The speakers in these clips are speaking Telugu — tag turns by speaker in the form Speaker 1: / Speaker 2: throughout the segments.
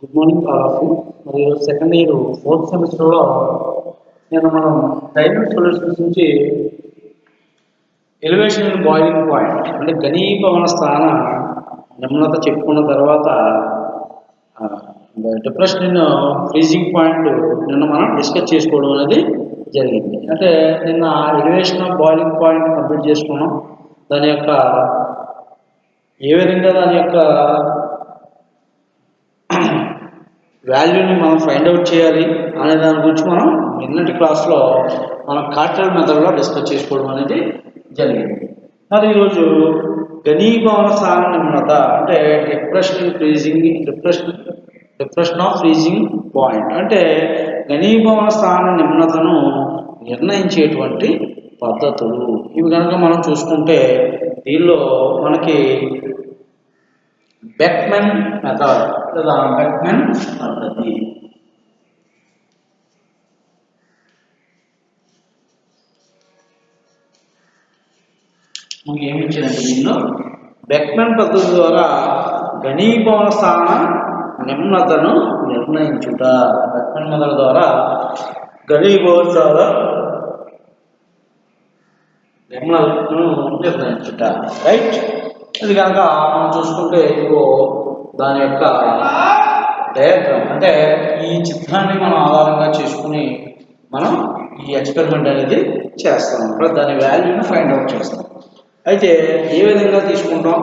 Speaker 1: Good morning all of you. మరి సెకండ్ ఇయర్ ఫోర్త్ సెమిస్టర్లో మనం డైనమిక్ సొల్యూషన్స్ నుంచి ఎలివేషన్ అండ్ బాయిలింగ్ పాయింట్ అంటే ఘనీభవన స్థాన నిమ్నత చెప్పుకున్న తర్వాత డిప్రెషన్ ఇన్ ఫ్రీజింగ్ పాయింట్ మనం డిస్కస్ చేసుకోవడం అనేది జరిగింది. అంటే నిన్న elevation of boiling point complete చేసుకున్నాం. దాని యొక్క ఏ విధంగా దాని యొక్క వాల్యూని మనం ఫైండ్ అవుట్ చేయాలి అనే దాని గురించి మనం నిన్నటి క్లాస్లో మనం కార్టెల్ మెథడ్లో డిస్కస్ చేసుకోవడం అనేది జరిగింది. మరి ఈరోజు ఘనీభవన స్థాన నిమ్నత అంటే డిప్రెషన్ ఆఫ్ ఫ్రీజింగ్ పాయింట్ అంటే ఘనీభవన స్థాన నిమ్నతను నిర్ణయించేటువంటి పద్ధతులు ఇవి కనుక మనం చూసుకుంటే దీనిలో మనకి బెక్మెన్ మెథడ్ లేదా బెక్మెన్ పద్ధతి మనకి ఏమి ఇచ్చారంటే దీనిలో బెక్మెన్ పద్ధతి ద్వారా ఘనీభవన స్థాన నిమ్నతను నిర్ణయించుట. బెక్మెన్ మెథడ్ ద్వారా ఘనీభవన స్థాన నిమ్నతను నిర్ణయించుట. రైట్, ఇది కనుక మనం చూసుకుంటే ఇదిగో దాని యొక్క డయాగ్రామ్ అంటే ఈ చిత్రాన్ని మనం ఆధారంగా చేసుకుని మనం ఈ ఎక్స్పెరిమెంట్ అనేది చేస్తాం. ఇప్పుడు దాని వాల్యూని ఫైండ్ అవుట్ చేస్తాం. అయితే ఏ విధంగా తీసుకుంటాం,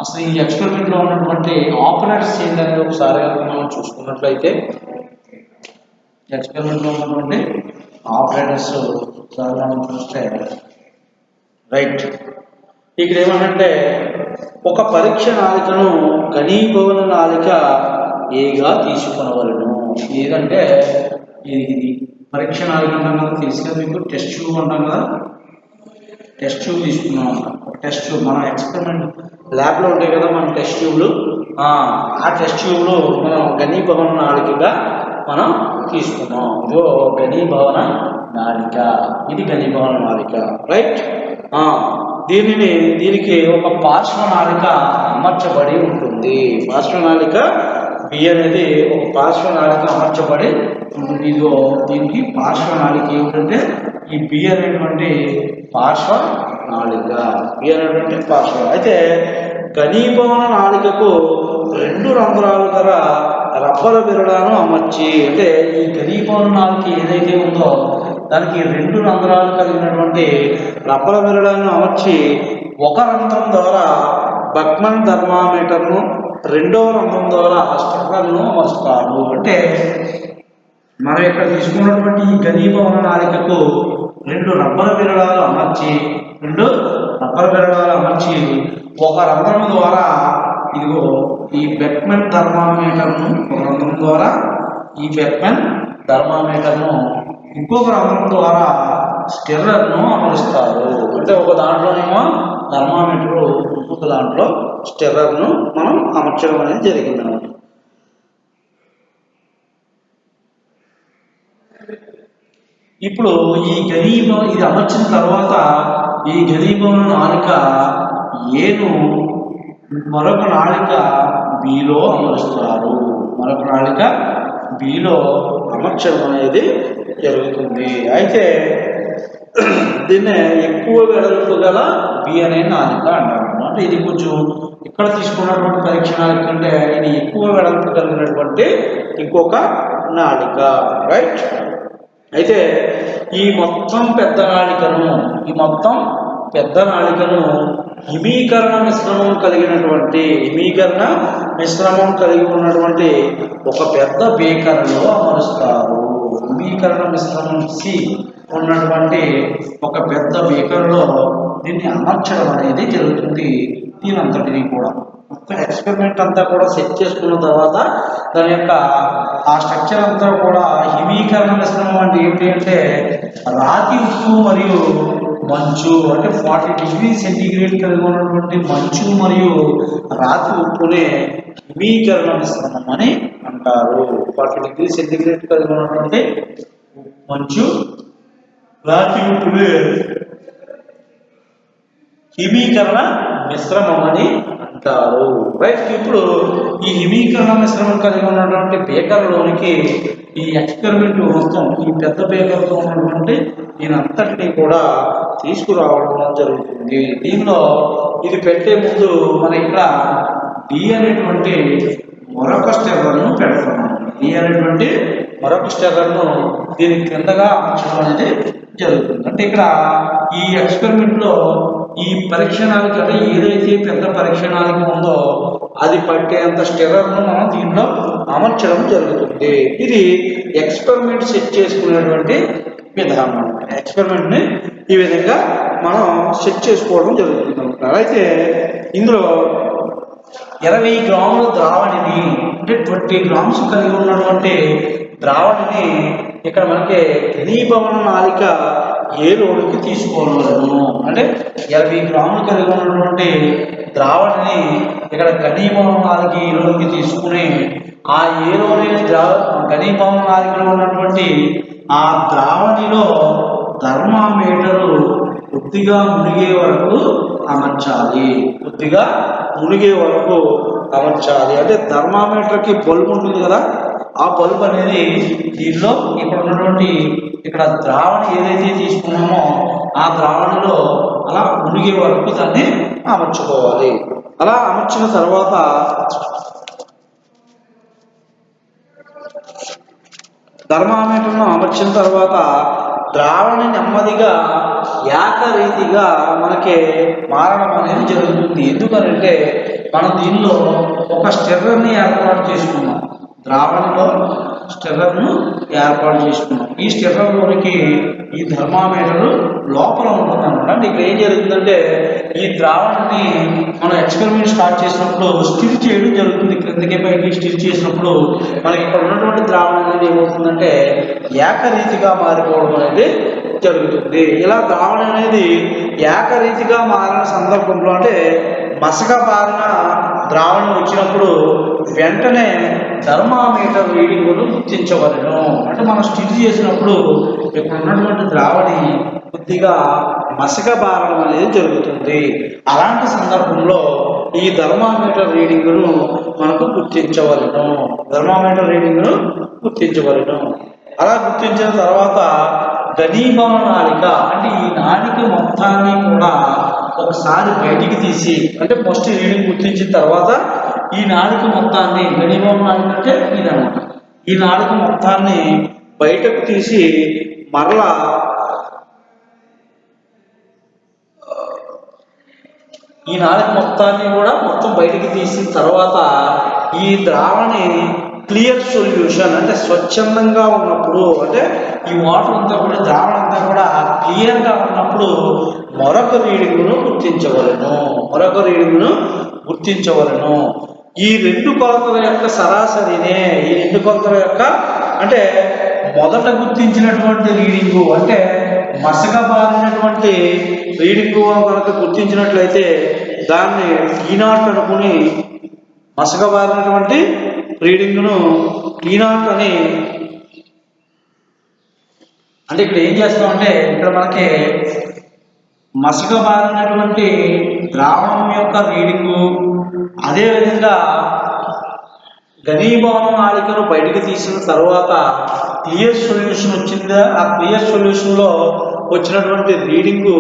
Speaker 1: అసలు ఈ ఎక్స్పెరిమెంట్లో ఉన్నటువంటి ఆపరేటర్స్ ఏంటనేది ఒకసారి మనం చూసుకున్నట్లయితే ఎక్స్పెరిమెంట్లో ఉన్నటువంటి ఆపరేటర్స్ ఒకసారి మనం చూస్తే రైట్, ఇక్కడ ఏమంటే ఒక పరీక్ష నాళికను ఘనీభవన నాళిక ఏగా తీసుకునవలను. ఏదంటే ఇది పరీక్ష నాళిక అంటాం కదా, తెలుసుగా మీకు టెస్ట్ ట్యూబ్ అంటాం కదా, టెస్ట్ ట్యూబ్ తీసుకున్నాం. టెస్ట్ ట్యూబ్ మన ఎక్స్పెరిమెంట్ ల్యాబ్లో ఉంటాయి కదా మన టెస్ట్ ట్యూబ్లు, ఆ టెస్ట్ ట్యూబ్లు మనం ఘనీభవన నాళికగా మనం తీసుకున్నాం. ఇదో ఘనీభవన నాళిక, ఇది ఘనీభవన నాళిక. రైట్, దీనికి ఒక పార్శ్వనాళిక అమర్చబడి ఉంటుంది. పార్శ్వనాళిక బి అనేది ఒక పార్శ్వనాళిక అమర్చబడి ఉంటుంది. ఇదిగో దీనికి పార్శ్వనాళిక ఏమిటంటే ఈ బి అనేటువంటి పార్శ్వనాళిక, బి అనేటువంటి పార్శ్వ. అయితే ఘనీభవన నాళికకు 2 రంధ్రాల ధర రబ్బరు బిరడాను అమర్చి, అంటే ఈ ఘనీభవన నాళిక ఏదైతే ఉందో దానికి 2 రంధ్రాలు కలిగినటువంటి రబ్బరు బిరడాను అమర్చి ఒక రంధ్రం ద్వారా బెక్మెన్ థర్మామీటర్ను, రెండవ రంధ్రం ద్వారా స్టెర్లర్ను అమరుస్తారు. అంటే మనం ఇక్కడ తీసుకున్నటువంటి ఈ ఘనీభవన నాళికకు 2 రబ్బరు బిరడాలు అమర్చి ఒక రంధ్రం ద్వారా ఇదిగో ఈ బెక్మెన్ థర్మామీటర్ను, ఒక రంధ్రం ద్వారా ఈ బెక్మెన్ థర్మామీటర్ను, ఇంకొక రంధ్రం ద్వారా స్టెర్లర్ను అమరుస్తారు. అంటే ఒక దాంట్లోనేమో థర్మామీటరు, ఇంకొక దాంట్లో స్టెర్లర్ను మనం అమర్చడం అనేది జరిగింది అన్నమాట. ఇప్పుడు ఈ ఘనీభవన ఇది అమర్చిన తర్వాత ఈ ఘనీభవన నాళిక ఏను మరొక నాళిక బిలో అమరుస్తారు. మరొక నాళిక బిలో అమర్చడం అనేది జరుగుతుంది. అయితే దీన్నే ఎక్కువ వెడల్పు గల బి అనే నాళిక అంటారు. అంటే ఇది కొంచెం ఇక్కడ తీసుకున్నటువంటి పరీక్ష నాళిక కంటే ఇది ఎక్కువ వెడల్పు కలిగినటువంటి ఇంకొక నాళిక. రైట్, అయితే ఈ మొత్తం పెద్ద నాళికను హిమీకరణ మిశ్రమం కలిగి ఉన్నటువంటి ఒక పెద్ద బేకర్లో అమరుస్తారు. హిమీకరణ మిశ్రమం సి ఉన్నటువంటి ఒక పెద్ద బేకర్లో దీన్ని అమర్చడం అనేది జరుగుతుంది. దీనంతటినీ కూడా ఎక్స్పెరిమెంట్ అంతా కూడా సెట్ చేసుకున్న తర్వాత దాని యొక్క ఆ స్ట్రక్చర్ అంతా కూడా హిమీకరణ మిశ్రమం అంటే ఏంటి అంటే రాతి ఉప్పు మరియు మంచు, అంటే 40 డిగ్రీ సెంటీగ్రేడ్ కలిగి ఉన్నటువంటి మంచు మరియు రాతి ఉప్పునే హిమీకరణ మిశ్రమం అని అంటారు. 40 డిగ్రీ సెంటీగ్రేడ్ కలిగి ఉన్నటువంటి మంచు, రాతి ఉప్పునే హిమీకరణ మిశ్రమం అని అంటారు. రైట్, ఇప్పుడు ఈ హిమీకరణ మిశ్రమం కలిగి ఉన్నటువంటి బేకర్లోనికి ఈ ఎక్స్పెరిమెంట్ మొత్తం ఈ పెద్ద బేకర్తో ఉన్నటువంటి దీనంతటినీ కూడా తీసుకురావడం జరుగుతుంది. దీనిలో ఇది పెట్టే ముందు మన ఇక్కడ డి అనేటువంటి మరొక స్టెర్లను పెడతాము. డి అనేటువంటి మరొక స్టెర్లను దీని క్రిందగా అమర్చడం అనేది జరుగుతుంది. అంటే ఇక్కడ ఈ ఎక్స్పెరిమెంట్ లో ఈ పరీక్షణాలకి అంటే ఏదైతే పెద్ద పరీక్షణాలకి ఉందో అది పట్టేంత స్టెర్లను మనం దీంట్లో అమర్చడం జరుగుతుంది. ఇది ఎక్స్పెరిమెంట్ సెట్ చేసుకునేటువంటి విధానం. ఎక్స్పెరిమెంట్ ని ఈ విధంగా మనం సెట్ చేసుకోవడం జరుగుతుంది. అయితే ఇందులో 20 గ్రాముల ద్రావణిని అంటే 20 గ్రామ్స్ కలిగి ఉన్నటువంటి ద్రావణిని ఇక్కడ మనకి ఘనీభవన నాళిక ఏలోనికి తీసుకోవాలను. అంటే 20 గ్రాములు కలిగి ఉన్నటువంటి ద్రావణిని ఇక్కడ ఘనీభవన నాళిక ఏలోనికి తీసుకుని ఆ ఏలోని ఘనీభవన నాళికలో ఉన్నటువంటి ఆ ద్రావణిలో థర్మామీటరు కొద్దిగా మునిగే వరకు అమర్చాలి. కొద్దిగా మునిగే వరకు అమర్చాలి. అంటే థర్మామీటర్కి బల్బ్ ఉంటుంది కదా, ఆ బల్బ్ అనేది దీనిలో ఇక్కడ ఉన్నటువంటి ఇక్కడ ద్రావణి ఏదైతే తీసుకున్నామో ఆ ద్రావణిలో అలా మునిగే వరకు దాన్ని అమర్చుకోవాలి. అలా అమర్చిన తర్వాత థర్మామీటర్ను అమర్చిన తర్వాత ద్రావణి నెమ్మదిగా ఏకరీతిగా మనకి మారడం అనేది జరుగుతుంది. ఎందుకంటే మనం దీనిలో ఒక స్టెర్రర్ని ఏర్పాటు చేసుకున్నాం. ద్రావణిలో స్టెర్రర్ను ఏర్పాటు చేసుకున్నాం. ఈ స్టెర్రర్లోనికి ఈ థర్మామీటర్ లోపల ఉంటుందన్నమాట. అంటే ఇక్కడ ఏం జరుగుతుందంటే ఈ ద్రావణాన్ని మనం ఎక్స్పెరిమెంట్ స్టార్ట్ చేసినప్పుడు స్టిర్ చేయడం జరుగుతుంది. క్రిందకి పైకి స్టిర్ చేసినప్పుడు మనకి ఇక్కడ ఉన్నటువంటి ద్రావణం అనేది ఏమవుతుందంటే ఏకరీతిగా మారిపోవడం అనేది జరుగుతుంది. ఇలా ద్రావణం అనేది ఏకరీతిగా మారిన సందర్భంలో అంటే మసక బారిన ద్రావణం వచ్చినప్పుడు వెంటనే థర్మామీటర్ రీడింగులు గుర్తించవలను. అంటే మనం స్టిర్ చేసినప్పుడు ఇక్కడ ఉన్నటువంటి ద్రావణి కొద్దిగా మసక బారడం అనేది జరుగుతుంది. అలాంటి సందర్భంలో ఈ థర్మామీటర్ రీడింగును మనకు గుర్తించవలను. థర్మామీటర్ రీడింగును గుర్తించవలను. అలా గుర్తించిన తర్వాత ఘనీభవన నాళిక అంటే ఈ నాళిక మొత్తాన్ని కూడా ఒకసారి బయటికి తీసి అంటే ఫస్ట్ రీడింగ్ గుర్తించిన తర్వాత ఈ నాళిక మొత్తాన్ని ఘనీభవన నాళిక అంటే ఇదన్నమాట. ఈ నాళిక మొత్తాన్ని బయటకు తీసి మరలా ఈ నాళిక మొత్తాన్ని కూడా మొత్తం బయటికి తీసిన తర్వాత ఈ ద్రావణి క్లియర్ సొల్యూషన్ అంటే స్వచ్ఛందంగా ఉన్నప్పుడు అంటే ఈ వాటర్ అంతా కూడా ద్రావణం అంతా కూడా క్లియర్గా ఉన్నప్పుడు మరొక రీడింగ్ను గుర్తించవలను. ఈ రెండు కొలతల యొక్క సరాసరినే ఈ రెండు కొలతల యొక్క అంటే మొదట గుర్తించినటువంటి రీడింగు అంటే మసక బారినటువంటి రీడింగు కనుక గుర్తించినట్లయితే దాన్ని టీ0 అనుకుని మసక బారినటువంటి రీడింగ్ను టీ0 అని అంటే ఇక్కడ ఏం చేస్తామంటే ఇక్కడ మనకి మసక బారినటువంటి ద్రావణం యొక్క రీడింగు అదేవిధంగా ఘనీభవన నాళికను బయటికి తీసిన తర్వాత క్లియర్ సొల్యూషన్ వచ్చిందా ఆ క్లియర్ సొల్యూషన్లో వచ్చినటువంటి రీడింగు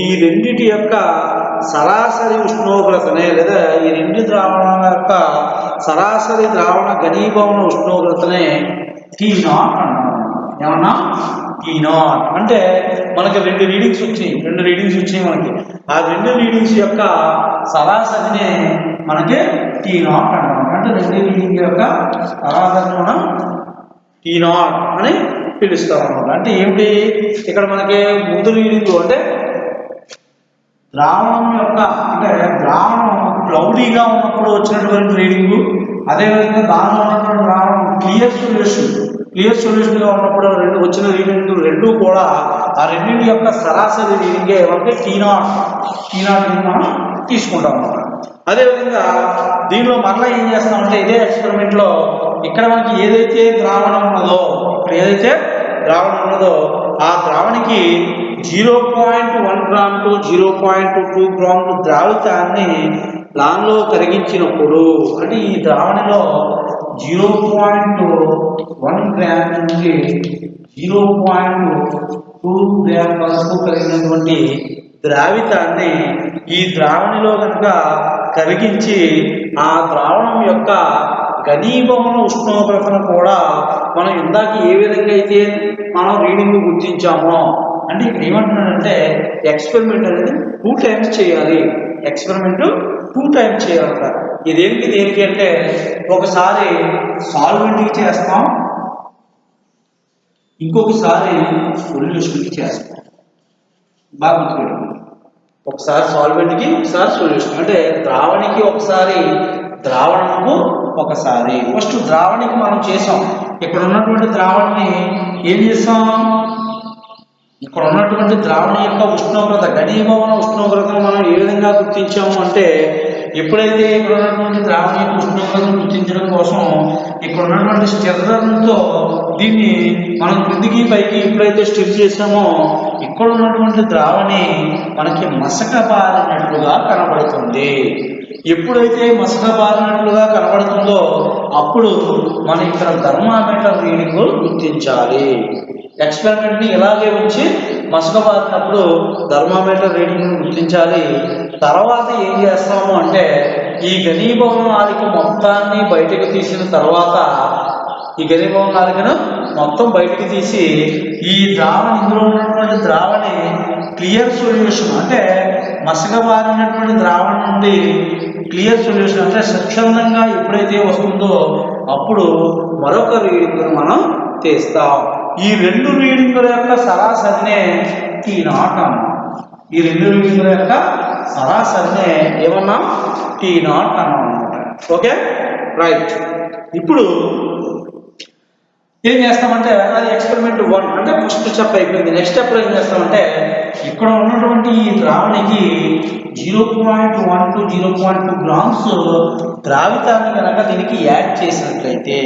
Speaker 1: ఈ రెండిటి యొక్క సరాసరి ఉష్ణోగ్రతనే లేదా ఈ రెండు ద్రావణాల యొక్క సరాసరి ద్రావణ ఘనీభవన ఉష్ణోగ్రతనే టీ0 అంటాం. ఏమన్నా టీ0 అంటే మనకి రెండు రీడింగ్స్ వచ్చినాయి మనకి. ఆ రెండు రీడింగ్స్ యొక్క సరాసరినే మనకి టీ0 అంటాం. అంటే రెండు రీడింగ్ యొక్క సరాసరిని మనం టీ0 అని పిలుస్తాం అన్నమాట. అంటే ఏమిటి ఇక్కడ మనకి ముందు రీడింగ్ అంటే ద్రావణం యొక్క అంటే ద్రావణం క్లౌడీగా ఉన్నప్పుడు వచ్చినటువంటి రీడింగు అదేవిధంగా దానిలో ఉన్నటువంటి ద్రావణం క్లియర్ సొల్యూషన్గా ఉన్నప్పుడు వచ్చిన రీడింగ్ రెండు కూడా ఆ రెండింటి యొక్క సరాసరి రీడింగే ఏమంటే టీ0 మనం తీసుకుంటాం అన్నమాట. అదేవిధంగా దీనిలో మరలా ఏం చేస్తామంటే ఇదే ఎక్స్పెరిమెంట్లో ఇక్కడ మనకి ఏదైతే ద్రావణం ఉన్నదో ఆ ద్రావణికి 0.1 గ్రామ్ టు 0.2 గ్రాములు ద్రావితాన్ని లాన్లో కరిగించినప్పుడు అంటే ఈ ద్రావణిలో 0.1 గ్రామ్ నుండి 0.2 గ్రామ్ వరకు కలిగినటువంటి ద్రావితాన్ని ఈ ద్రావణిలో కనుక కరిగించి ఆ ద్రావణం యొక్క ఘనీభవన ఉష్ణోగ్రతను కూడా మనం ఇందాక ఏ విధంగా అయితే మనం రీడింగ్ గుర్తించామో అంటే ఇక్కడ ఏమంటున్నాడంటే ఎక్స్పెరిమెంట్ అనేది 2 టైమ్స్ చేయాలి. ఎక్స్పెరిమెంట్ 2 టైమ్స్ చేయాలంట. ఇదేంటి దేనికి అంటే ఒకసారి సాల్వెంట్కి చేస్తాం, ఇంకొకసారి సొల్యూషన్కి చేస్తాం. బాగా గుర్తుపెట్టుకోండి. ఒకసారి సాల్వెంట్కి, ఒకసారి సొల్యూషన్. అంటే ద్రావణికి ఒకసారి, ద్రావణకు ఒకసారి. ఫస్ట్ ద్రావణికి మనం చేసాం. ఇక్కడ ఉన్నటువంటి ద్రావణిని ఏం చేస్తాం? ఇక్కడ ఉన్నటువంటి ద్రావణి యొక్క ఉష్ణోగ్రత, ఘనీభవన ఉష్ణోగ్రతను మనం ఏ విధంగా గుర్తించాము అంటే ఎప్పుడైతే ఇక్కడ ఉన్నటువంటి ద్రావణి యొక్క ఉష్ణోగ్రతను గుర్తించడం కోసం ఇక్కడ ఉన్నటువంటి స్టిర్రర్తో దీన్ని మనం క్రిందికి పైకి ఎప్పుడైతే స్టిర్ చేసామో ఇక్కడ ఉన్నటువంటి ద్రావణి మనకి మసక బారినట్లుగా కనబడుతుంది. ఎప్పుడైతే మసక బారినట్లుగా కనబడుతుందో అప్పుడు మనం ఇక్కడ థర్మామీటర్ రీడింగ్ గుర్తించాలి. ఎక్స్పెరిమెంట్ని ఇలాగే ఉంచి మసక బారినప్పుడు థర్మామీటర్ రీడింగ్ను గుర్తించాలి. తర్వాత ఏం చేస్తాము అంటే ఈ ఘనీభవన నాళిక మొత్తాన్ని బయటకు తీసిన తర్వాత ఈ ఘనీభవన నాళికను మొత్తం బయటకు తీసి ఈ ద్రావణి, ఇందులో ఉన్నటువంటి ద్రావణి క్లియర్ సొల్యూషన్ అంటే మసక బారినటువంటి ద్రావణి నుండి క్లియర్ సొల్యూషన్ అంటే స్వచ్ఛందంగా ఎప్పుడైతే వస్తుందో అప్పుడు మరొక రీడింగ్ను మనం తీస్తాం. ఈ రెండు రీడింగుల యొక్క సరాసరినే T0 అన్నాం. ఈ రెండు రీడింగుల యొక్క సరాసరినే ఏమన్నా T0 అన్నాం అన్నమాట. Okay, right. ఇప్పుడు ఏం చేస్తామంటే అది ఎక్స్పెరిమెంట్ 1 అంటే ఫస్ట్ స్టెప్ అయిపోయింది. నెక్స్ట్ స్టెప్లో ఏం చేస్తామంటే ఇక్కడ ఉన్నటువంటి ఈ ద్రావణికి 0.1 to 0.2 గ్రామ్స్ ద్రావితాన్ని కనుక దీనికి యాడ్ చేసినట్లయితే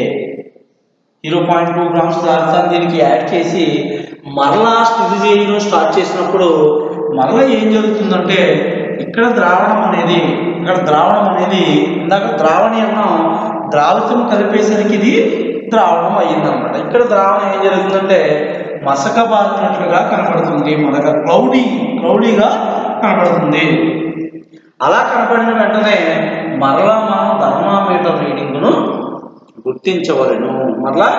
Speaker 1: 0.2 గ్రామ్స్ ద్రావితాన్ని దీనికి యాడ్ చేసి మరలా స్టిర్ చేయడం స్టార్ట్ చేసినప్పుడు మరలా ఏం జరుగుతుందంటే ఇక్కడ ద్రావణం అనేది ఇందాక ద్రావణి అన్నాం, ద్రావితం కలిపేసరికి ఇది ద్రావణం అయ్యిందనమాట. ఇక్కడ ద్రావణం ఏం జరుగుతుందంటే మసక బారినట్లుగా కనపడుతుంది, మనకు క్లౌడీగా కనపడుతుంది. అలా కనపడిన వెంటనే మరలా మనం థర్మామీటర్ రీడింగ్ను గుర్తించవలను. మరలా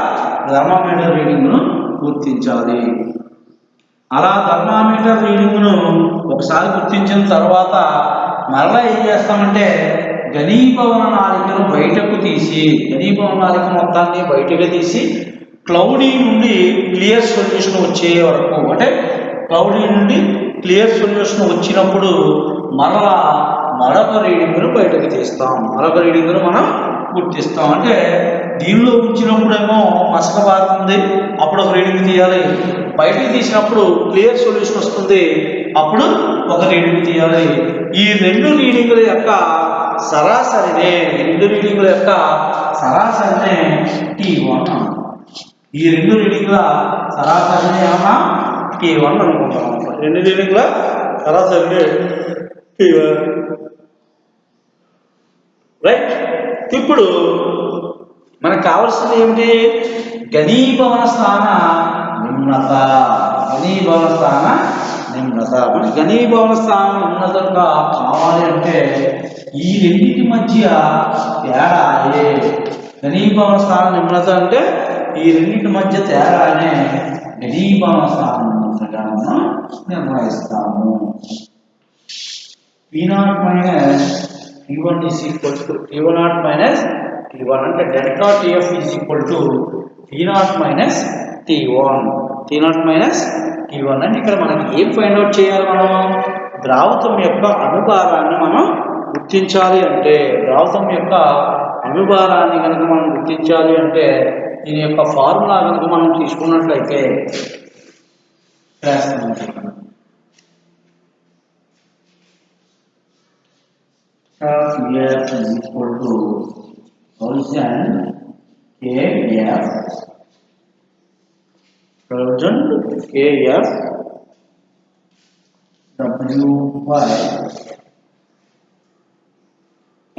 Speaker 1: థర్మామీటర్ రీడింగ్ను గుర్తించాలి. అలా థర్మామీటర్ రీడింగ్ను ఒకసారి గుర్తించిన తర్వాత మరలా ఏం చేస్తామంటే ఘనీభవన నాళికను బయటకు తీసి, ఘనీభవన నాళిక మొత్తాన్ని బయటకు తీసి క్లౌడీ నుండి క్లియర్ సొల్యూషన్ వచ్చే వరకు, అంటే క్లౌడీ నుండి క్లియర్ సొల్యూషన్ వచ్చినప్పుడు మరొక రీడింగ్ను బయటకు తీస్తాం. మరొక రీడింగ్ను మనం గుర్తిస్తాం. అంటే దీనిలో ఉంచినప్పుడేమో మసక బారుతుంది, అప్పుడు ఒక రీడింగ్ తీయాలి. బయటకు తీసినప్పుడు క్లియర్ సొల్యూషన్ వస్తుంది, అప్పుడు ఒక రీడింగ్ తీయాలి. ఈ రెండు రీడింగుల యొక్క సరాసరినే T1. ఈ రెండు రీడింగ్ల సరాసరినే ఏమన్నా T1 అనుకుంటాం. రెండు రీడింగ్ల సరాసరినే T1. రైట్. ఇప్పుడు మనకు కావాల్సింది ఏమిటి? ఘనీభవన స్థాన నిమ్నత. మన ఘనీభవన స్థాన నిమ్నతగా కావాలి అంటే ఈ రెండింటి మధ్య తేడాయే ఘనీభవన స్థాన నిమ్నత అంటే ఈ రెండింటి మధ్య తేడానే ఘనీభవన స్థాన నిమ్నతగా మనం నిర్ణయిస్తాము. P0 minus T1 is equal to T0 minus T1 అంటే delta TF is equal to T0 minus T1 అంటే ఇక్కడ మనకి ఏం ఫైండ్ అవుట్ చేయాలి? మనం ద్రావతం యొక్క అణుభారాన్ని మనం గుర్తించాలి. అంటే ద్రావతం యొక్క అణుభారాన్ని కనుక మనం గుర్తించాలి అంటే దీని యొక్క ఫార్ములా కనుక మనం తీసుకున్నట్లయితే Here is equal to 1000 kF W by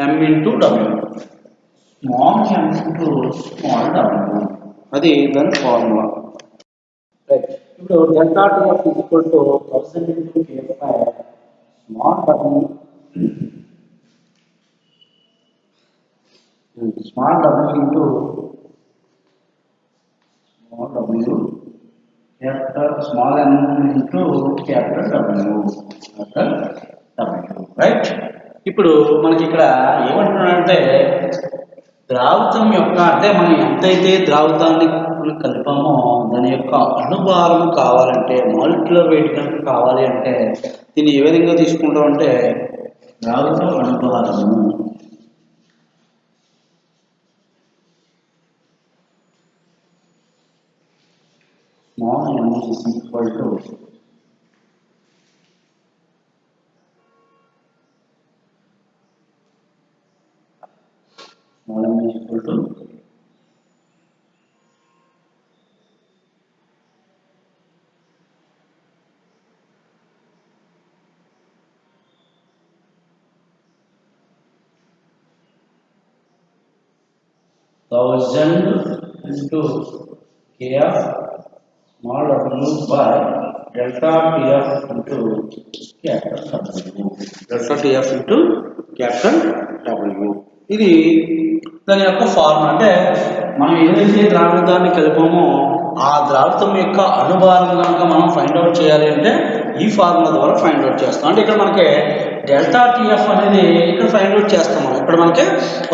Speaker 1: m into w. Small m into small w. అది దాని ఫార్ములా. రైట్. ఇప్పుడు delta TF equal to 1000 into kf small w into small w capital small m into capital W, right. ఇప్పుడు మనకి ఇక్కడ ఏమంటున్నాడంటే ద్రావకం యొక్క అంటే మనం ఎంతైతే ద్రావకాన్ని కలిపామో దాని యొక్క అణుభారం కావాలంటే మాలిక్యులర్ వెయిట్ కనుక కావాలి అంటే దీన్ని ఏ విధంగా తీసుకుంటాం అంటే ద్రావకం అణుభారము small m is equal to small m is equal to thousand into kf small w by delta tf into capital W. Delta tf into capital W. ఇది దాని యొక్క ఫార్ములా. అంటే మనం ఏదైతే ద్రావకాన్ని కలిపామో ఆ ద్రావకం యొక్క అణుభారం కనుక మనం ఫైండ్ అవుట్ చేయాలి అంటే ఈ ఫార్ములా ద్వారా ఫైండ్ అవుట్ చేస్తాం. అంటే ఇక్కడ మనకి డెల్టా టీఎఫ్ అనేది ఇక్కడ ఫైండ్ అవుట్ చేస్తాం. మనం ఇక్కడ మనకి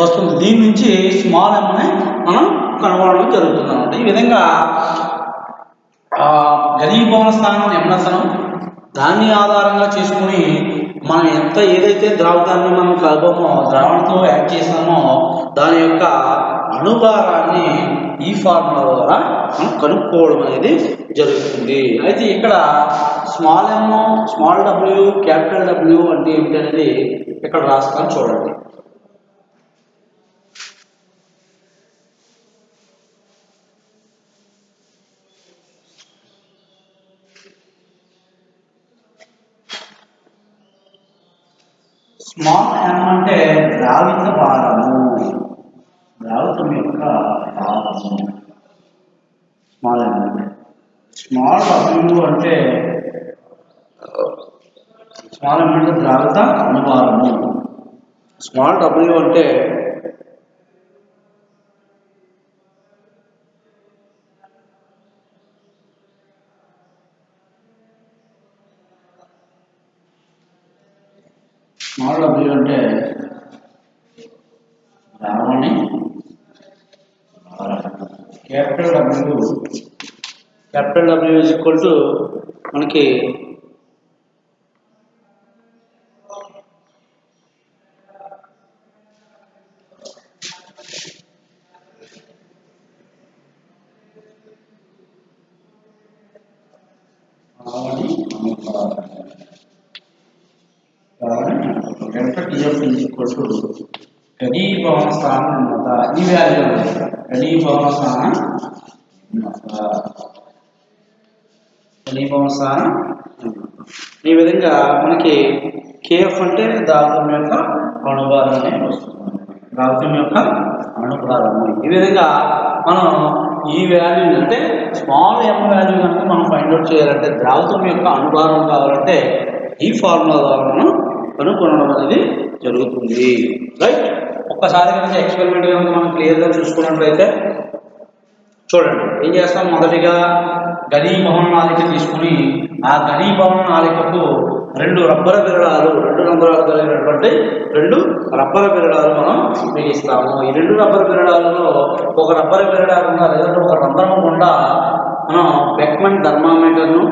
Speaker 1: వస్తుంది. దీని నుంచి స్మాల్ ఎమ్ అని మనం కనుగొనడం జరుగుతుంది అన్నమాట. ఈ విధంగా ఘనీభవన స్థానం ఎంఎస్ను దాన్ని ఆధారంగా చేసుకుని మనం ఎంత ఏదైతే ద్రావకాన్ని మనం కలపమో ద్రావణంతో యాడ్ చేసామో దాని యొక్క అణుభారాన్ని ఈ ఫార్ములా ద్వారా మనం కనుక్కోవడం అనేది జరుగుతుంది. అయితే ఇక్కడ small M small W capital W అంటే ఏమిటి అనేది ఇక్కడ రాస్తాను చూడండి. స్మాల్ ఎమ్ అంటే ద్రావిత భారము, ద్రావకం యొక్క భారము స్మాల్ ఎమ్. స్మాల్ డబ్ల్యూ అంటే స్మాల్ ఎమ్ అంటే ద్రావిత అణుభారము. స్మాల్ డబ్ల్యూ అంటే స్మాల్ డబ్ల్యూ అంటే ద్రావణి, capital W is equal to మనకి delta TF is equal to ఘనీభవన స్థానం అన్నమాట. ఈ వాల్యూ ఘనీభవన స్థానం ఈ విధంగా మనకి కేఎఫ్ అంటే ద్రావకం యొక్క అణుభారం అనేది వస్తుంది. ద్రావకం యొక్క అణుభారము. ఈ విధంగా మనం ఈ వాల్యూ అంటే స్మాల్ ఎమ్ వాల్యూ కనుక మనం ఫైండ్ అవుట్ చేయాలంటే ద్రావకం యొక్క అణుభారం కావాలంటే ఈ ఫార్ములా ద్వారా మనం కనుగొనడం అనేది జరుగుతుంది. రైట్. ఒక్కసారి కనుక ఎక్స్పెరిమెంట్ కనుక మనం క్లియర్గా చూసుకున్నట్లయితే చూడండి ఏం చేస్తాం. మొదటిగా ఘనీభవన నాళిక తీసుకుని ఆ ఘనీభవన నాళికకు రెండు రబ్బరు బిరడాలు, రెండు రంధ్రాలు కలిగినటువంటి రెండు రబ్బరు బిరడాలు మనం బిగిస్తాము. ఈ రెండు రబ్బరు బిరడాలలో ఒక రబ్బరు బిరడా గుండా లేదంటే ఒక రంధ్రం గుండా మనం బెక్మన్ థర్మామీటర్ను,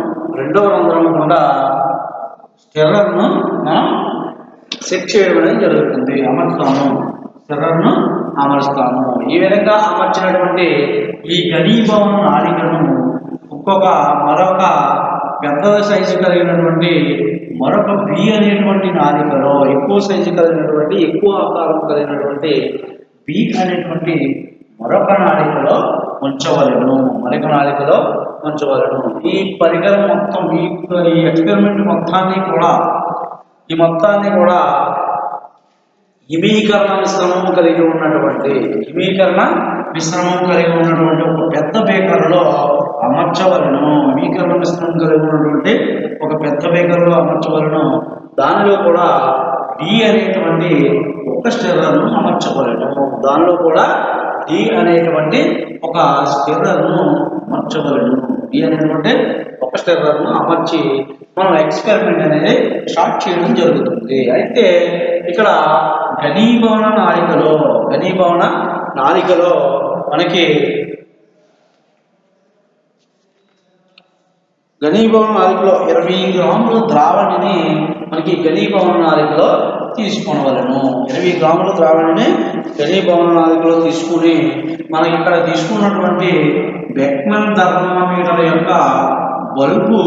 Speaker 1: రెండవ రంధ్రం గుండా స్టిర్రర్ను మనం సెట్ చేయడం అనేది జరుగుతుంది. అమర్చుతాము, స్టిర్రర్ను అమర్చుతాము. ఈ విధంగా అమర్చినటువంటి ఈ ఘనీభవన నాళికను మరొక పెద్ద సైజు కలిగినటువంటి మరొక బి అనేటువంటి నాళికలో ఎక్కువ సైజు కలిగినటువంటి ఎక్కువ ఆకారం కలిగినటువంటి బి అనేటువంటి మరొక నాళికలో ఉంచవలను. ఈ పరికరం మొత్తం ఈ ఎక్స్పెరిమెంట్ మొత్తాన్ని కూడా హిమీకరణ మిశ్రమం కలిగి ఉన్నటువంటి ఒక పెద్ద బేకర్లో అమర్చవలను. హిమీకరణ మిశ్రమం కలిగి ఉన్నటువంటి ఒక పెద్ద బేకర్లో అమర్చవలను. దానిలో కూడా డి అనేటువంటి ఒక స్టిర్రర్ను అమర్చవలను. దానిలో కూడా డి అనేటువంటి ఒక స్టిర్రర్ను అమర్చవలను. డి అనేటువంటి ఒక స్టిర్రర్ను అమర్చి మనం ఎక్స్పెరిమెంట్ అనేది స్టార్ట్ చేయడం జరుగుతుంది. అయితే ఇక్కడ ఘనీభవన నాళికలో మనకి ఘనీభవన నాళికలో 20 గ్రాముల ద్రావణిని మనకి ఘనీభవన నాళికలో తీసుకోవలను. 20 గ్రాముల ద్రావణిని ఘనీభవన నాళికలో తీసుకుని మనకి ఇక్కడ తీసుకున్నటువంటి బెక్మన్ థర్మామీటర్ యొక్క బల్బు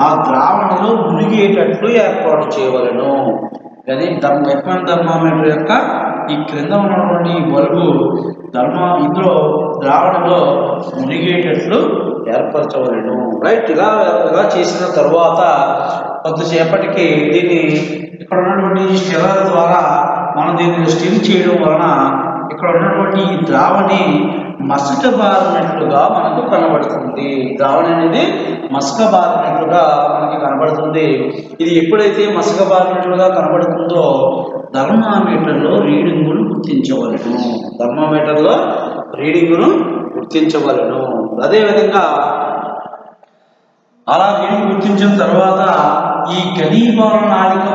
Speaker 1: ఆ ద్రావణిలో మునిగేటట్లు ఏర్పాటు చేయవలను. బెక్మన్ థర్మామీటర్ యొక్క ఈ క్రింద ఉన్నటువంటి బల్బు ఇందులో ద్రావణిలో మునిగేటట్లు ఏర్పరచవలను. రైట్. ఇలా చేసిన తర్వాత కొద్దిసేపటికి దీన్ని ఇక్కడ ఉన్నటువంటి స్టిర్రర్ ద్వారా మనం దీన్ని స్టిర్ చేయడం వలన ఇక్కడ ఉన్నటువంటి ఈ ద్రావణి మసకబారినట్లుగా మనకు కనబడుతుంది. ద్రావణి అనేది మసకబారినట్లుగా మనకి కనబడుతుంది. ఇది ఎప్పుడైతే మసకబారినట్లుగా కనబడుతుందో థర్మామీటర్లో రీడింగును గుర్తించవలను. అదేవిధంగా అలా రీడింగ్ గుర్తించిన తర్వాత ఈ ఘనీభవన నాళిక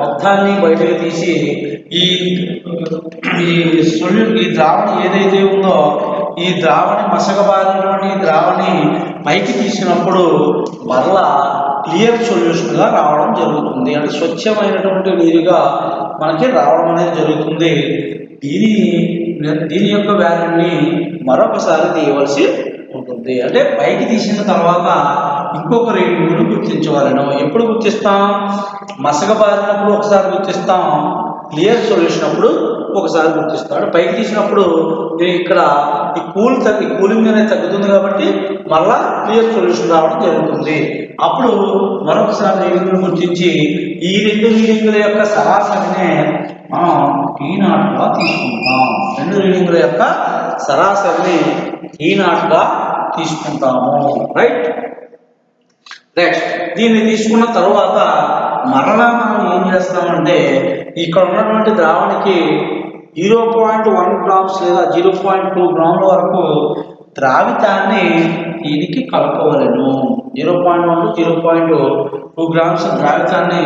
Speaker 1: మొత్తాన్ని బయటకు తీసి ఈ ద్రావణి ఏదైతే ఉందో ఈ ద్రావణి మసకబారినటువంటి ద్రావణి పైకి తీసినప్పుడు మరలా క్లియర్ సొల్యూషన్గా రావడం జరుగుతుంది. అంటే స్వచ్ఛమైనటువంటి నీరుగా మనకి రావడం అనేది జరుగుతుంది. దీని యొక్క వాల్యూని మరొకసారి తీయవలసి ఉంటుంది. అంటే పైకి తీసిన తర్వాత ఇంకొక రీడింగ్ను గుర్తించవలను. ఎప్పుడు గుర్తిస్తాం? మసకబారినప్పుడు ఒకసారి గుర్తిస్తాం, క్లియర్ సొల్యూషన్ అప్పుడు ఒకసారి గుర్తిస్తాడు. పైకి తీసినప్పుడు ఇక్కడ ఈ కూలింగ్ అనేది తగ్గుతుంది కాబట్టి మళ్ళా క్లియర్ సొల్యూషన్ రావడం జరుగుతుంది. అప్పుడు మరొకసారి రీడింగ్ను గుర్తించి ఈ 2 రీడింగుల యొక్క సరాసరినే మనం T0గా తీసుకుంటాం. 2 రీడింగుల యొక్క సరాసరిని T0గా తీసుకుంటాము. రైట్. దీన్ని తీసుకున్న తర్వాత మరలా మనం ఏం చేస్తామంటే ఇక్కడ ఉన్నటువంటి ద్రావణికి 0.1 గ్రామ్స్ లేదా 0.2 గ్రాముల వరకు ద్రావితాన్ని దీనికి కలపవలను. 0.1 to 0.2 గ్రామ్స్ ద్రావితాన్ని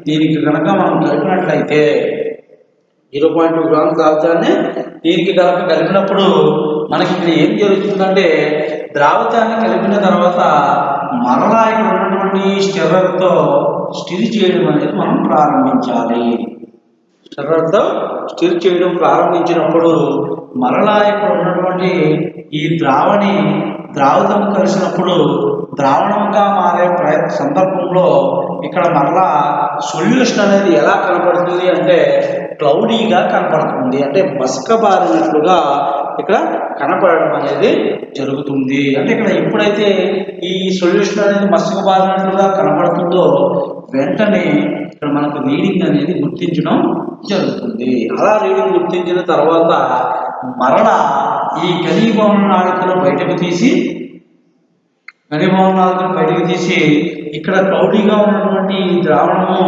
Speaker 1: దీనికి కనుక మనం కలిపినట్లయితే 0.2 గ్రామ్స్ ద్రావితాన్ని దీనికి కలిపినప్పుడు మనకి ఇక్కడ ఏం జరుగుతుందంటే ద్రావితాన్ని కలిపిన తర్వాత మరలా ఇక్కడ ఉన్నటువంటి స్టిర్రర్తో స్టిర్ చేయడం అనేది మనం ప్రారంభించాలి. స్టిర్రర్తో స్టిర్ చేయడం ప్రారంభించినప్పుడు మరలా ఇక్కడ ఉన్నటువంటి ఈ ద్రావతం కలిసినప్పుడు ద్రావణంగా మారే సందర్భంలో ఇక్కడ మరలా సొల్యూషన్ అనేది ఎలా కనపడుతుంది అంటే క్లౌడీగా కనపడుతుంది. అంటే మసకబారినట్లుగా ఇక్కడ కనపడడం అనేది జరుగుతుంది. అంటే ఇక్కడ ఎప్పుడైతే ఈ సొల్యూషన్ అనేది మసకబారినట్లుగా కనపడుతుందో వెంటనే ఇక్కడ మనకు రీడింగ్ అనేది గుర్తించడం జరుగుతుంది. అలా రీడింగ్ గుర్తించిన తర్వాత మరలా ఈ ఘనీభవన నాళికను బయటకు తీసి ఇక్కడ క్లౌడీగా ఉన్నటువంటి ద్రావణము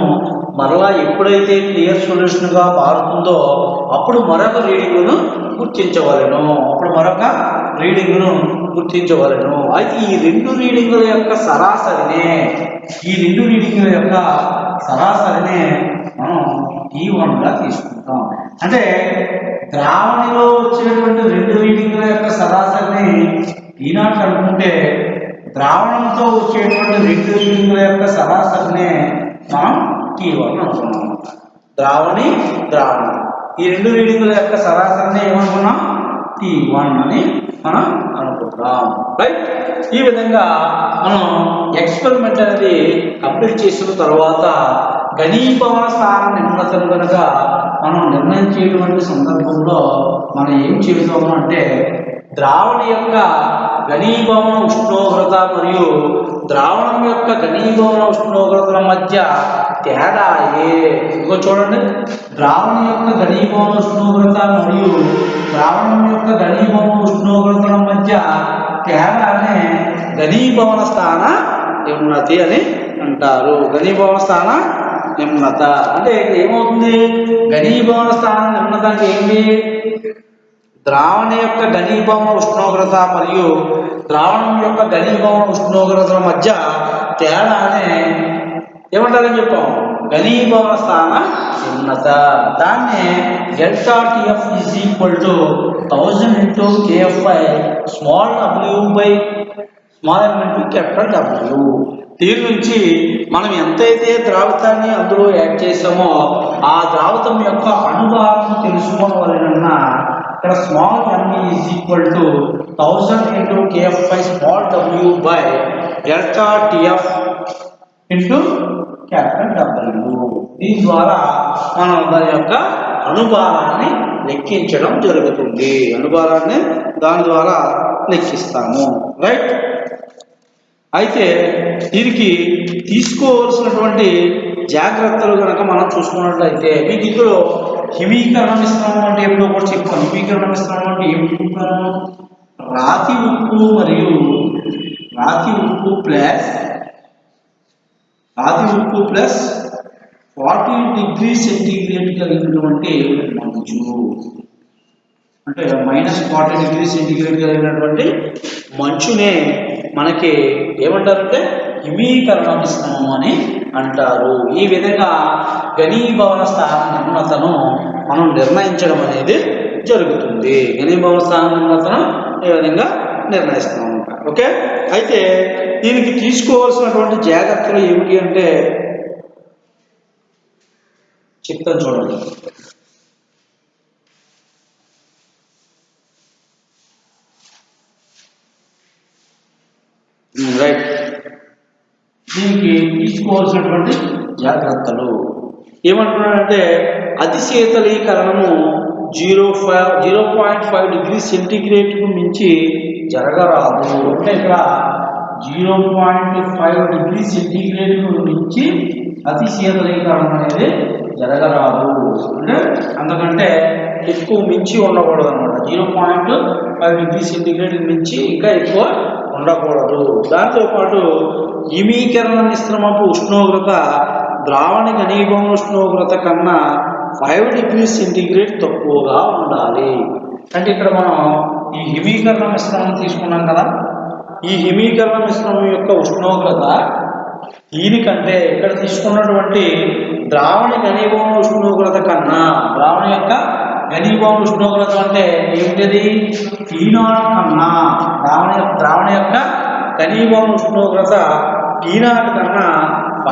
Speaker 1: మరలా ఎప్పుడైతే క్లియర్ సొల్యూషన్గా మారుతుందో అప్పుడు మరొక రీడింగ్ను గుర్తించవలను. అయితే ఈ 2 రీడింగుల యొక్క సరాసరినే మనం T1గా తీసుకుంటాం. అంటే ద్రావణిలో వచ్చేటువంటి 2 రీడింగుల యొక్క సరాసరిని T0 అనుకుంటే ద్రావణంతో వచ్చేటువంటి 2 రీడింగుల యొక్క సరాసరినే మనం T1 అనుకున్నాం. ద్రావణి ఈ 2 రీడింగుల యొక్క సరాసరిని ఏమనుకున్నాం? T1 అని మనం అనుకుంటాం. రైట్. ఈ విధంగా మనం ఎక్స్పెరిమెంట్ అనేది కంప్లీట్ చేసిన తర్వాత ఘనీభవన స్థాన నిమ్నతను కనుక మనం నిర్ణయించేటువంటి సందర్భంలో మనం ఏం చేస్తాము అంటే ద్రావణి యొక్క ఘనీభవన ఉష్ణోగ్రత మరియు ద్రావణం యొక్క ఘనీభవన ఉష్ణోగ్రతల మధ్య తేడాయే. ఇంకో చూడండి, ద్రావణం యొక్క ఘనీభవన ఉష్ణోగ్రత మరియు ద్రావణం యొక్క ఘనీభవన ఉష్ణోగ్రతల మధ్య తేడానే ఘనీభవన స్థాన నిమ్నతి అని అంటారు. ఘనీభవన స్థాన నిమ్నత అంటే ఏమవుతుంది? ఘనీభవన స్థాన నిమ్నత అంటే ఏంటి? ద్రావణ యొక్క ఘనీభవన ఉష్ణోగ్రత మరియు ద్రావణం యొక్క ఘనీభవన ఉష్ణోగ్రతల మధ్య తేడానే ఏమంటారని చెప్పాం? ఘనీభవన స్థాన నిమ్నత. దాన్ని ΔTF is equal to 1000 into KFI small w by small m into capital W. దీని నుంచి మనం ఎంతైతే ద్రావతాన్ని అందులో యాడ్ చేసామో ఆ ద్రావతం యొక్క అణుభారం తెలుసుకోవాలన్నా ఇక్కడ small m is equal to 1000 into KFI small w by ΔTF into capital W. దీని ద్వారా మనం దాని యొక్క అణుభారాన్ని లెక్కించడం జరుగుతుంది. అణుభారాన్ని దాని ద్వారా లెక్కిస్తాము. రైట్. అయితే దీనికి తీసుకోవాల్సినటువంటి జాగ్రత్తలు కనుక మనం చూసుకున్నట్లయితే మీకు ఇందులో హిమీకరణ మిశ్రమం అంటే ఏమిటో కూడా చెప్తాను. హిమీకరణ మిశ్రమం అంటే ఏమిటి? రాతి ఉప్పు మరియు రాతి ఉప్పు ప్లస్ 40 డిగ్రీ సెంటీగ్రేడ్ కలిగినటువంటి మంచు, అంటే -40 డిగ్రీ సెంటీగ్రేడ్ కలిగినటువంటి మంచునే మనకి ఏమంటారంటే హిమీకరణ మిశ్రమం అని అంటారు. ఈ విధంగా ఘనీభవన స్థాన నిమ్నతను మనం నిర్ణయించడం అనేది జరుగుతుంది. ఘనీభవన స్థాన నిమ్నతను ఈ విధంగా నిర్ణయిస్తాం. ఓకే. అయితే దీనికి తీసుకోవాల్సినటువంటి జాగ్రత్తలు ఏమిటి అంటే చెప్తాను చూడండి. రైట్. దీనికి తీసుకోవాల్సినటువంటి జాగ్రత్తలు ఏమంటున్నాడంటే అతి శీతలీకరణము 0.5 డిగ్రీ సెంటీగ్రేడ్కు మించి జరగరాదు. అంటే ఇక్కడ 0.5 డిగ్రీ సెంటీగ్రేడ్కు మించి అతి శీతలీకరణం అనేది జరగరాదు. అంటే అంతకంటే ఎక్కువ మించి ఉండకూడదు అనమాట. 0.5 డిగ్రీ సెంటీగ్రేడ్ మించి ఇంకా ఎక్కువ ఉండకూడదు. దాంతోపాటు హిమీకరణ మిశ్రమపు ఉష్ణోగ్రత ద్రావణ ఘనీభవన ఉష్ణోగ్రత కన్నా 5 డిగ్రీ సెంటీగ్రేడ్ తక్కువగా ఉండాలి. అంటే ఇక్కడ మనం ఈ హిమీకరణ మిశ్రమం తీసుకున్నాం కదా, ఈ హిమీకరణ మిశ్రమం యొక్క ఉష్ణోగ్రత దీనికంటే ఇక్కడ తీసుకున్నటువంటి ద్రావణ ఘనీభవన ఉష్ణోగ్రత కన్నా, ద్రావణ యొక్క ఘనీభవన ఉష్ణోగ్రత అంటే ఏమిటది? T0 కన్నా ద్రావణ యొక్క ఘనీభవన ఉష్ణోగ్రత T0 కన్నా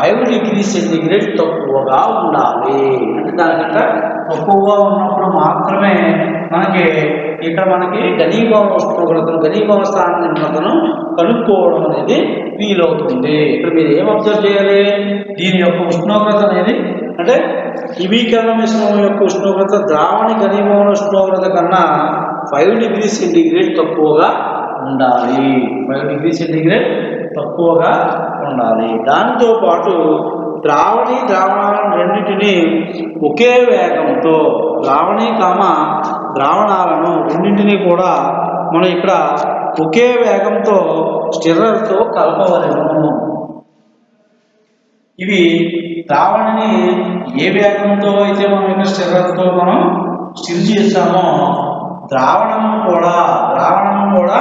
Speaker 1: 5 డిగ్రీ సెంటీగ్రేడ్ తక్కువగా ఉండాలి. అంటే దానికంటే తక్కువగా ఉన్నప్పుడు మాత్రమే మనకి ఘనీభవన ఉష్ణోగ్రతను, ఘనీభవన స్థాన నిమ్నతను కనుక్కోవడం అనేది వీలవుతుంది. ఇక్కడ మీరు ఏం అబ్జర్వ్ చేయాలి? దీని యొక్క ఉష్ణోగ్రత అనేది అంటే హిమీకరణ మిశ్రమం యొక్క ఉష్ణోగ్రత ద్రావణ ఘనీభవన ఉష్ణోగ్రత కన్నా 5 డిగ్రీ సెంటీగ్రేడ్ తక్కువగా ఉండాలి. 5 డిగ్రీ సెంటీగ్రేడ్ తక్కువగా ఉండాలి. దానితో పాటు ద్రావణాలను రెండింటినీ ఒకే వేగంతో ద్రావణాలను రెండింటినీ కూడా మనం ఇక్కడ ఒకే వేగంతో స్టిర్రర్తో కలపవలెను. ఇవి ద్రావణిని ఏ వేగంతో అయితే మనం ఇక్కడ స్టిర్రర్తో మనం స్టిర్ చేస్తామో ద్రావణం కూడా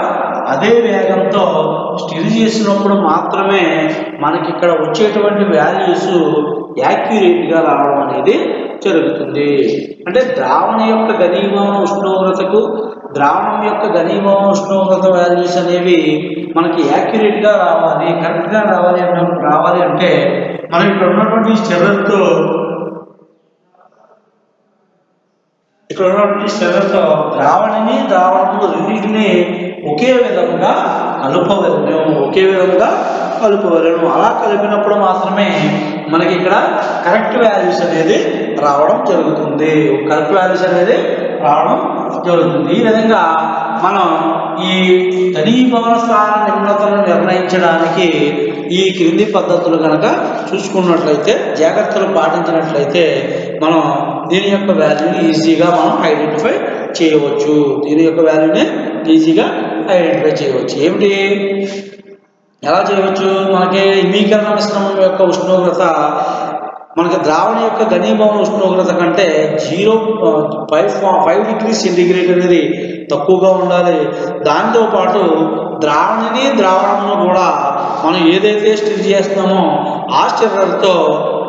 Speaker 1: అదే వేగంతో స్టిర్ చేసినప్పుడు మాత్రమే మనకి ఇక్కడ వచ్చేటువంటి వాల్యూస్ యాక్యురేట్గా రావడం అనేది జరుగుతుంది. అంటే ద్రావణ యొక్క ఘనీభవన ఉష్ణోగ్రతకు ద్రావణం యొక్క ఘనీభవన ఉష్ణోగ్రత వాల్యూస్ అనేవి మనకి యాక్యురేట్గా రావాలి, కరెక్ట్గా రావాలి అంటే మనం ఇక్కడ ఉన్నటువంటి స్టిర్రర్తో ద్రావణము రెండింటినీ ఒకే విధంగా కలుపవలను. అలా కలిపినప్పుడు మాత్రమే మనకి ఇక్కడ కరెక్ట్ వాల్యూస్ అనేది రావడం జరుగుతుంది. ఈ విధంగా మనం ఈ ఘనీభవన స్థాన నిమ్నతను నిర్ణయించడానికి ఈ క్రింది పద్ధతులు కనుక చూసుకున్నట్లయితే జాగ్రత్తలు పాటించినట్లయితే మనం దీని యొక్క వాల్యూని ఈజీగా మనం ఐడెంటిఫై చేయవచ్చు. దీని యొక్క వాల్యూని ఈజీగా ఐడెంటిఫై చేయవచ్చు. ఏమిటి, ఎలా చేయవచ్చు? మనకి హిమీకరణ మిశ్రమం యొక్క ఉష్ణోగ్రత మనకి ద్రావణ యొక్క ఘనీభవన ఉష్ణోగ్రత కంటే 5 డిగ్రీ సెంటీగ్రేడ్ అనేది తక్కువగా ఉండాలి. దాంతోపాటు ద్రావణంలో కూడా మనం ఏదైతే స్టిర్ చేస్తున్నామో ఆ స్టిర్రర్తో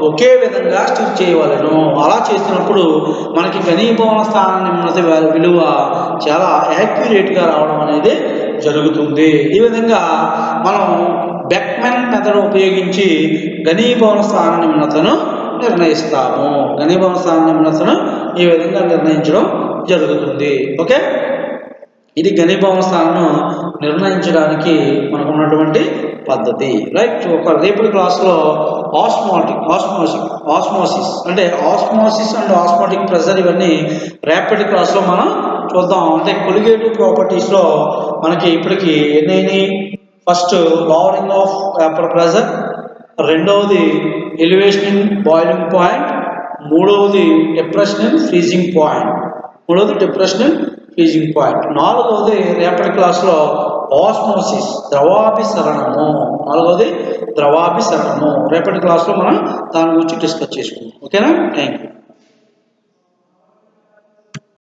Speaker 1: ఒకే విధంగా స్టిర్ చేయవలను. అలా చేసినప్పుడు మనకి ఘనీభవన స్థాన నిమ్నత విలువ చాలా యాక్యురేట్గా రావడం అనేది జరుగుతుంది. ఈ విధంగా మనం బెక్మెన్ మెథడ్ ఉపయోగించి ఘనీభవన స్థాన నిమ్నతను నిర్ణయిస్తాము. ఘనీభవన స్థాన నిమ్నతను ఈ విధంగా నిర్ణయించడం జరుగుతుంది. ఓకే, ఇది ఘనీభవన స్థానం నిర్ణయించడానికి మనకు ఉన్నటువంటి పద్ధతి. రైట్, ఒక రేపటి క్లాస్లో ఆస్మోసిస్ అంటే ఆస్మోసిస్ అండ్ ఆస్మోటిక్ ప్రెషర్ ఇవన్నీ రేపటి క్లాస్లో మనం చూద్దాం. అంటే కొలిగేటివ్ ప్రాపర్టీస్లో మనకి ఇప్పటికి ఎన్ని? First lowering of vapour pressure, రెండవది ఎలివేషన్ ఇన్ బాయిలింగ్ పాయింట్, మూడవది డిప్రెషన్ ఇన్ ఫ్రీజింగ్ పాయింట్, నాలుగవది రేపటి క్లాస్లో ఆస్మోసిస్ ద్రవాభిసరణము, రేపటి క్లాస్లో మనం దాని గురించి డిస్కస్ చేసుకుందాం. ఓకేనా? Thank you.